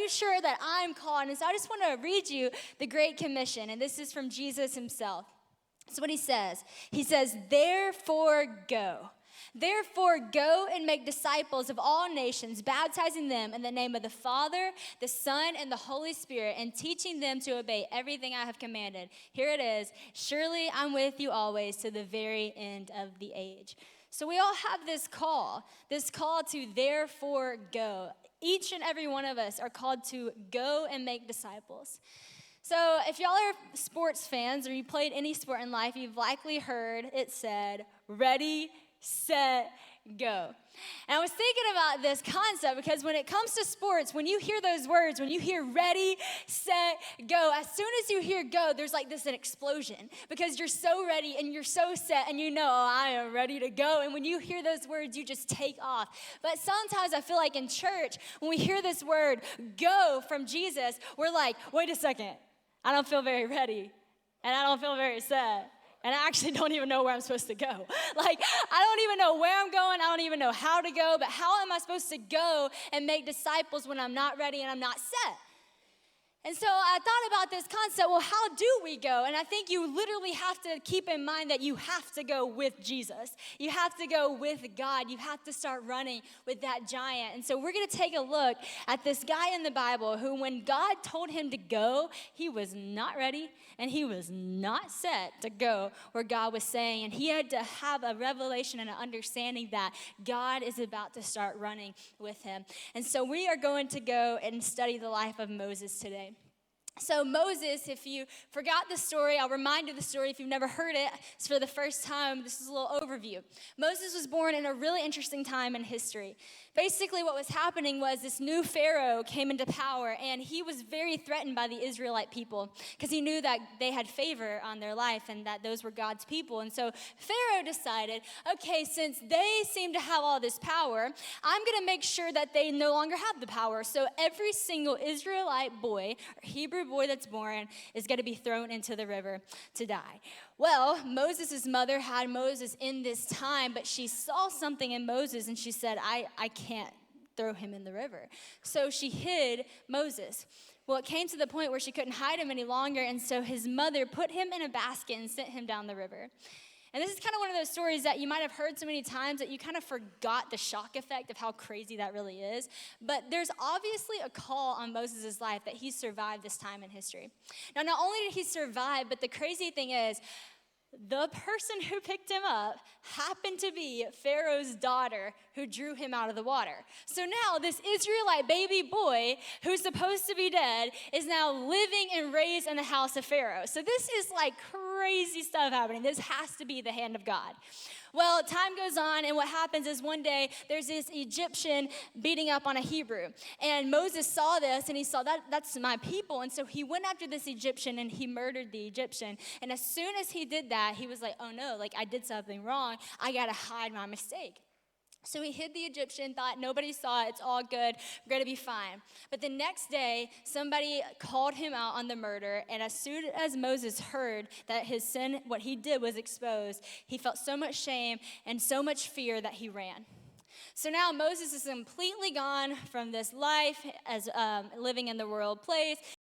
you sure that I'm called? And so I just want to read you the Great Commission, and this is from Jesus himself. That's what he says. He says, therefore go. Therefore, go and make disciples of all nations, baptizing them in the name of the Father, the Son, and the Holy Spirit, and teaching them to obey everything I have commanded. Here it is. Surely I'm with you always to the very end of the age. So we all have this call to therefore go. Each and every one of us are called to go and make disciples. So if y'all are sports fans or you played any sport in life, you've likely heard it said, ready, set, go. And I was thinking about this concept because when it comes to sports, when you hear those words, when you hear ready, set, go, as soon as you hear go, there's like an explosion because you're so ready and you're so set and you know, oh, I am ready to go. And when you hear those words, you just take off. But sometimes I feel like in church, when we hear this word go from Jesus, we're like, wait a second, I don't feel very ready and I don't feel very set. And I actually don't even know where I'm supposed to go. Like, I don't even know where I'm going. I don't even know how to go. But how am I supposed to go and make disciples when I'm not ready and I'm not set? And so I thought about this concept, well, how do we go? And I think you literally have to keep in mind that you have to go with Jesus. You have to go with God. You have to start running with that giant. And so we're going to take a look at this guy in the Bible who, when God told him to go, he was not ready and he was not set to go where God was saying. And he had to have a revelation and an understanding that God is about to start running with him. And so we are going to go and study the life of Moses today. So Moses, if you forgot the story, I'll remind you the story. If you've never heard it, it's for the first time. This is a little overview. Moses was born in a really interesting time in history. Basically, what was happening was this new Pharaoh came into power, and he was very threatened by the Israelite people because he knew that they had favor on their life and that those were God's people. And so Pharaoh decided, okay, since they seem to have all this power, I'm going to make sure that they no longer have the power. So every single Israelite boy or Hebrew boy that's born is going to be thrown into the river to die. Well, Moses' mother had Moses in this time, but she saw something in Moses and she said, I can't throw him in the river. So she hid Moses. Well, it came to the point where she couldn't hide him any longer, and so his mother put him in a basket and sent him down the river. And this is kind of one of those stories that you might have heard so many times that you kind of forgot the shock effect of how crazy that really is. But there's obviously a call on Moses' life that he survived this time in history. Now, not only did he survive, but the crazy thing is, the person who picked him up happened to be Pharaoh's daughter who drew him out of the water. So now this Israelite baby boy who's supposed to be dead is now living and raised in the house of Pharaoh. So this is like crazy stuff happening. This has to be the hand of God. Well, time goes on, and what happens is one day there's this Egyptian beating up on a Hebrew. And Moses saw this, and he saw that's my people. And so he went after this Egyptian, and he murdered the Egyptian. And as soon as he did that, he was like, oh no, like I did something wrong. I got to hide my mistake. So he hid the Egyptian, thought nobody saw it, it's all good, we're going to be fine. But the next day, somebody called him out on the murder, and as soon as Moses heard that his sin, what he did was exposed, he felt so much shame and so much fear that he ran. So now Moses is completely gone from this life as living in the world place.